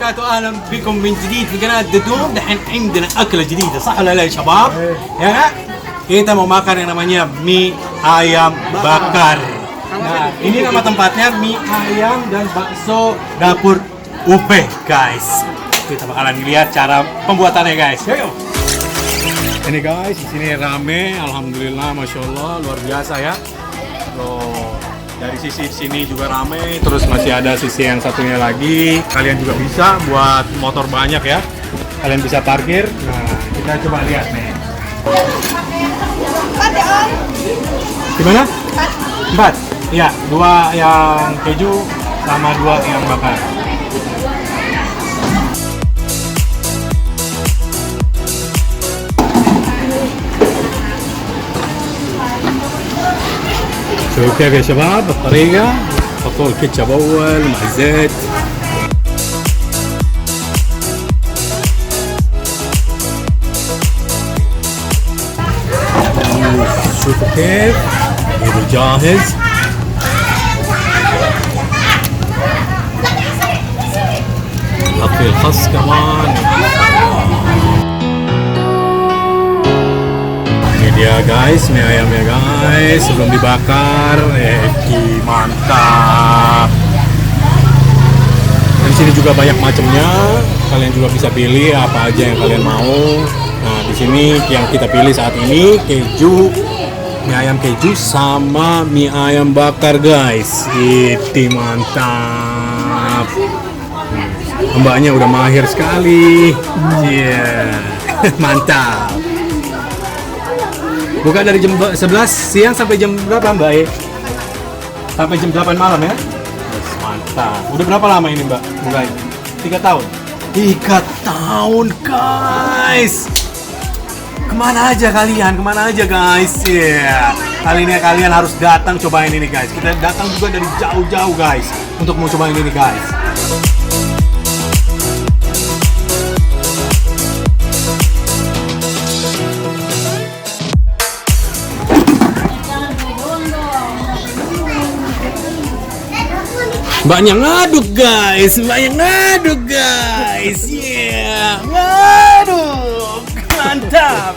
وبركاته. اهلا بكم من جديد في قناه ددوم. دحين عندنا اكله جديده صح ولا لا يا شباب؟ Ya, kita mau makan yang namanya mie ayam bakar. Nah, ini nama tempatnya mie ayam dan bakso dapur Upe, guys. Kita bakalan lihat cara pembuatannya, guys. Ayo. Ini guys, di sini rame, alhamdulillah, masya Allah, luar biasa ya. Loh, dari sisi sini juga rame, terus masih ada sisi yang satunya lagi. Kalian juga bisa buat motor banyak ya. Kalian bisa parkir. Nah, kita coba lihat nih. Gimana? 4. Iya, 2 yang keju sama 2 yang bakar. شوفوا كيف يا شباب الطريقة. حطوا الكاتشب أول مع الزيت. شوفوا كيف إذا جاهز. نحط فيه الخس كمان. Dia guys, mie ayamnya guys, sebelum dibakar, mantap. Dan sini juga banyak macamnya, kalian juga bisa pilih apa aja yang kalian mau. Nah, di sini yang kita pilih saat ini keju, mie ayam keju sama mie ayam bakar guys. Itu mantap. Mbaknya udah mahir sekali. Iya, mantap. Buka dari jam 11 siang sampai jam berapa Mbak? Sampai jam 8 malam ya? Yes, mantap. Udah berapa lama ini Mbak buka? 3 tahun? 3 tahun guys! Kemana aja kalian? Kemana aja guys? Yeah. Kali ini kalian harus datang cobain ini guys. Kita datang juga dari jauh-jauh guys untuk mau cobain ini guys. Mbaknya ngaduk guys, yeah, ngaduk, mantap.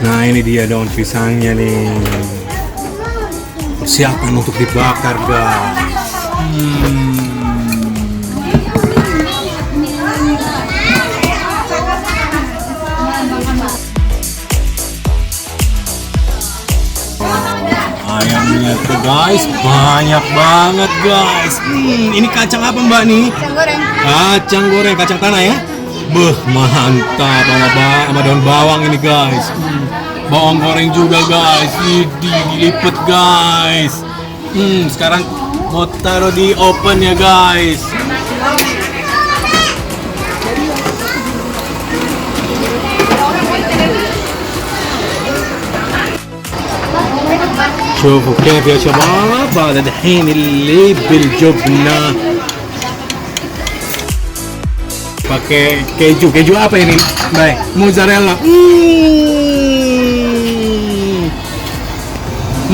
Nah ini dia daun pisangnya nih. Persiapan untuk dibakar guys. Ayamnya tuh guys banyak banget guys. Ini kacang apa Mbak nih? Kacang goreng. Kacang goreng, kacang tanah ya. Mantap sama daun bawang ini guys. Bawang goreng juga guys. Dilipet guys. Sekarang mau taruh di oven ya guys. شوفوا كيف يا شباب. هذا دحين اللي بالجبنة. Pakai keju apa ini? Baik, mozzarella.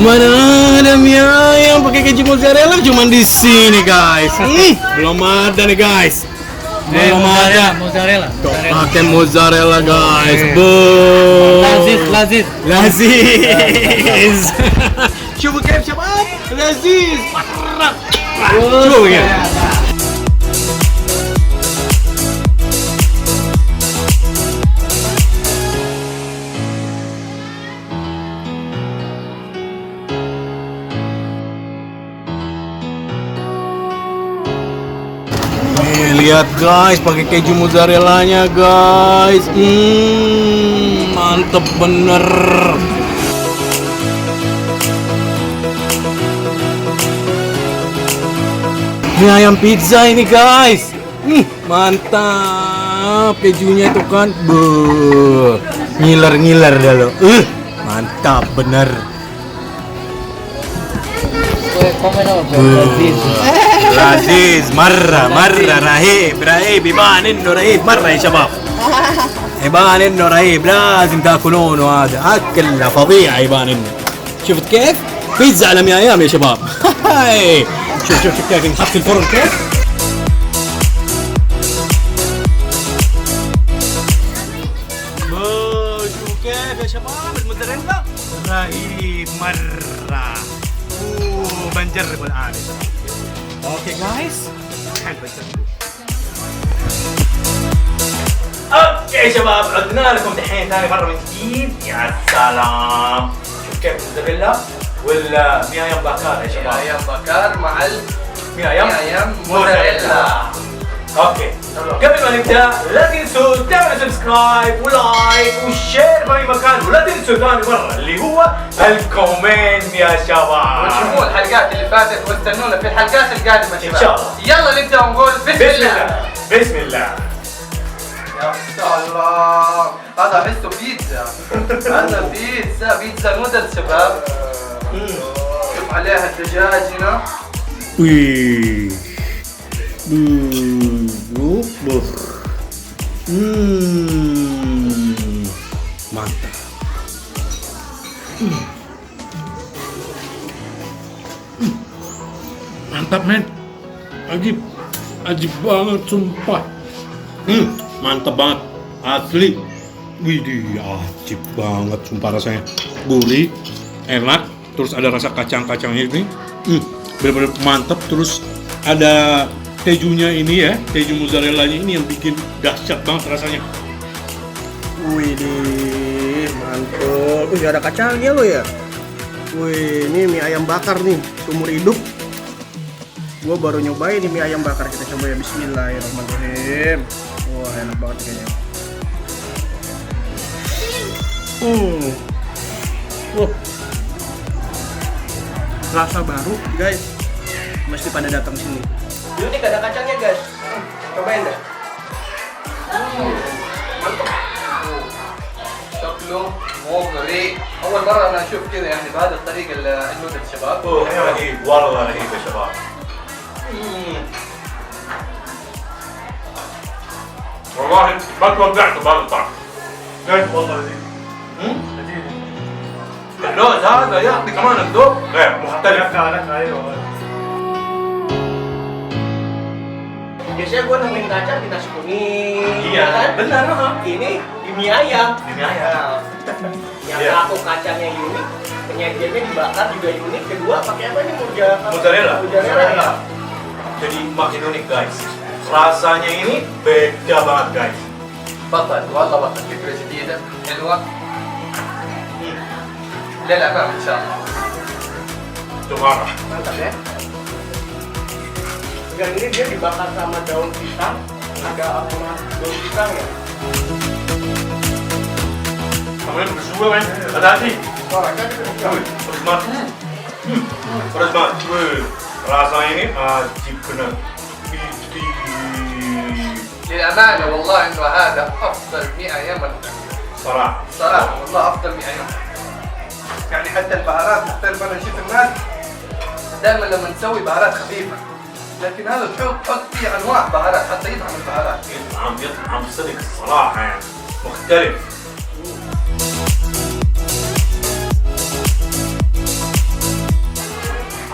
Mana ada mie ayam pakai keju mozzarella? Cuman di sini guys. Belum ada nih guys. Belum ada mozzarella. Pakai mozzarella guys. Laziz. Coba kayak siapa? Laziz. Coba ya. Lihat guys, pakai keju mozzarella-nya guys. Mantep bener. Ini ayam pizza ini guys. Mantap. Kejunya itu kan ngiler-ngiler dah lo. Mantap bener. لذيذ مرة رهيب يبان انه رهيب مرة يا شباب. يبان انه رهيب، لازم تاكلونه، هذا اكله فظيع يبان انه. شفت كيف؟ بيتزا على 100 ايام يا شباب. شوف كيف ينحط في الفرن كيف. شوف كيف يا شباب الموتزاريلا رهيب مرة. بنجربه الان يا شباب. اوكي جايز، الحين بنجربه. اوكي يا شباب، عدنا لكم دحين ثاني مرة من جديد. يا سلام، شوف كيف الموتزاريلا ولا 100 ايام بكار يا شباب. 100 ايام بكار مع 100 ايام موتزاريلا. اوكي، قبل ما نبدا لا تنسوا تعملوا سبسكرايب ولايك وشير في اي مكان، ولا تنسوا ثاني مره اللي هو الكومنت يا شباب، وتشوفوا الحلقات اللي فاتت واستنونا في الحلقات القادمه ان شاء الله. يلا نبدا ونقول بسم الله. بسم الله. يا الله، هذا احسه بيتزا. هذا بيتزا نودلز شباب. شوف عليها الدجاج هنا. mantap. Mantap men, ajib banget sumpah. Mantap banget asli. Widih, ajib banget sumpah rasanya. Gurih, enak, terus ada rasa kacang-kacangnya ini. Bener-bener mantap, terus ada kejunya ini ya, keju mozzarellanya ini yang bikin dahsyat banget rasanya. Widih, mantap. Ada kacangnya lo ya. Wih, ini mie ayam bakar nih, seumur hidup gua baru nyobain nih mie ayam bakar. Kita coba ya, bismillahirrahmanirrahim. Wah, enak banget kayaknya. Rasa baru, guys. Mesti pada datang sini. Unik, ada kacangnya, guys. Cobain deh. مantap. شكله مو غريب، أول مرة أنا أشوف كذا يعني بهذا الطريقة النودل شباب. رهيب والله، رهيب يا شباب. والله ما توقعت بهذا الطعم. ليش والله لذيذ. اللوز هذا يعطي كمان الذوق غير مختلف. Biasanya gue nemuin kacang di nasi kuning. Iya, kan? benar. Ini di mie ayam. Di mie ayam. Yang Iya. satu kacangnya unik, penyajiannya dibakar juga unik. Kedua pakai apa ini? Mozzarella. Mozzarella ya. Jadi makin unik guys. Rasanya ini beda banget guys. بطل والله بطل، فكرة جديدة حلوة للأمام إن شاء الله. Coba. Mantap ya. Dan ini dia dibakar sama daun pisang. Ada aroma daun pisang ya. Kalian berdua men, hati-hati. Pedas banget. Pedas banget. Wih, rasanya ini ajib bener. للأمانة والله إنه هذا أفضل 100 أيام صراحة. صراحة والله أفضل 100 أيام. يعني حتى البهارات مختلفة. أنا شفت الناس دائما لما نسوي بهارات خفيفة، لكن هذا تحط فيه أنواع بهارات حتى يطعم البهارات. يطعم صدق صراحة يعني مختلف.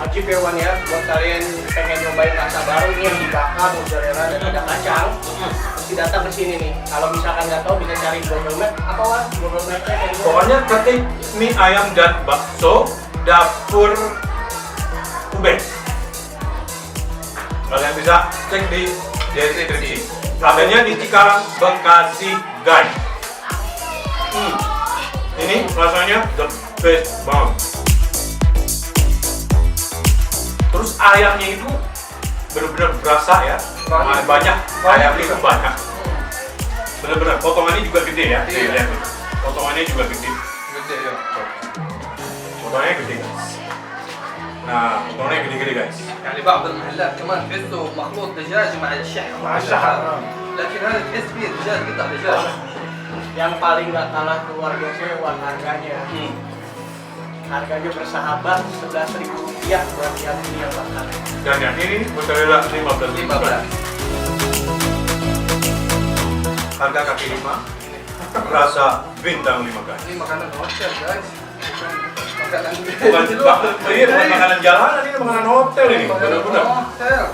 Ajib ya Wan ya, buat kalian pengen nyobain rasa baru ini yang dibakar mozzarella dan ada kacang, mesti datang ke sini nih. Kalau misalkan nggak tahu bisa cari Google Map. Apa Wan? Google Map-nya kayak gimana? Pokoknya ketik mie ayam dan bakso dapur Ubed. Kalian bisa cek di deskripsi. Adanya di Cikarang, Bekasi, guys. Ini rasanya the best banget. Terus ayamnya itu benar-benar berasa ya, banyak ayamnya itu banyak. Benar-benar potongannya juga gede ya. Iya. Lihat nih. Potongannya juga gede. Gede ya. Potongannya gede guys. Nah, potongannya gede-gede guys. يعني بعض المحلات كمان تحسه مخلوط دجاج مع الشحم مع الشحم. لكن هذا تحس فيه دجاج قطع دجاج. Yang paling nggak kalah keluarga saya Wan harganya. Harganya bersahabat Rp11.000 buat yang ini yang bakar. Dan yang ini mozzarella 15. 15. Harga kaki 5. Rasa bintang 5 guys. Ini makanan hotel guys. Makanan Bukan bukan makanan jalanan, ini makanan hotel ini. Benar-benar. hotel.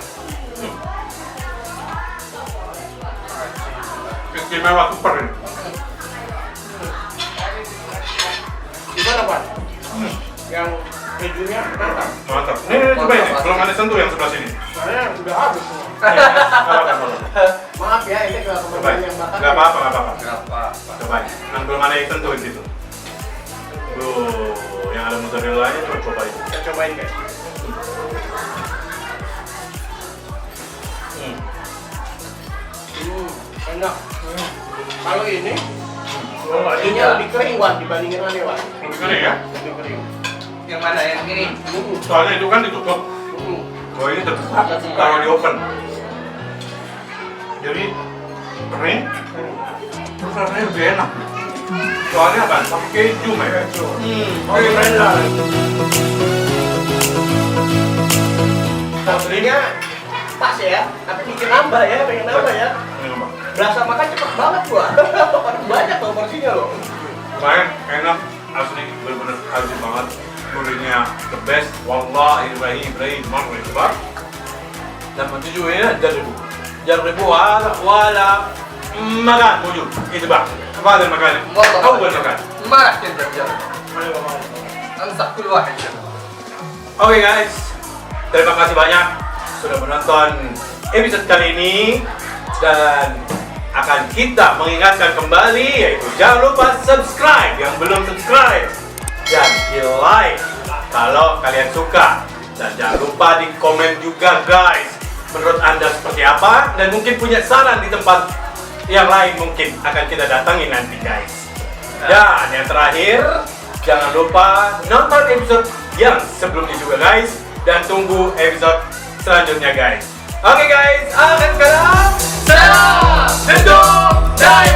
Istimewa super ini. Gimana Pak? Yang kejunya mantap. Mantap. Ini coba ini, belum ada sentuh yang sebelah sini. Saya udah habis semua. Maaf ya, ini kalau Coba. teman-teman yang bakar. Enggak apa-apa, enggak apa-apa. Enggak apa-apa. Coba. Yang belum ada yang sentuh di situ. Yang ada mozzarella-nya coba itu. Kita cobain guys. Enak. Kalau ini, ini lebih kering Wan dibandingin ini Wan. Lebih kering ya? Lebih kering. Yang mana yang ini? Soalnya itu kan ditutup. Oh ini terbuka, taruh di oven. Jadi kering, terus rasanya lebih enak. Soalnya apa? Pakai keju, men. Mozzarella. Aslinya pas ya, tapi bikin nambah ya, pengen nambah ya. Berasa makan cepet banget gua. Banyak loh porsinya loh. Lumayan enak, asli bener-bener asli banget. Gurihnya the best. Wallahi Ibrahim coba. Dan mentujunya jarribu wala makan wujud. Itu bang. Kepada makan. Awal makan. ما راح تقدر تجرب. انصح كل واحد يجرب. Oke guys, terima kasih banyak sudah menonton episode kali ini dan akan kita mengingatkan kembali yaitu jangan lupa subscribe yang belum subscribe dan di like kalau kalian suka dan jangan lupa di komen juga guys menurut anda seperti apa dan mungkin punya saran di tempat yang lain mungkin akan kita datangi nanti guys. Dan yang terakhir jangan lupa nonton episode yang sebelumnya juga guys dan tunggu episode selanjutnya guys. Oke guys, akhir kata salam Dendong Jaya.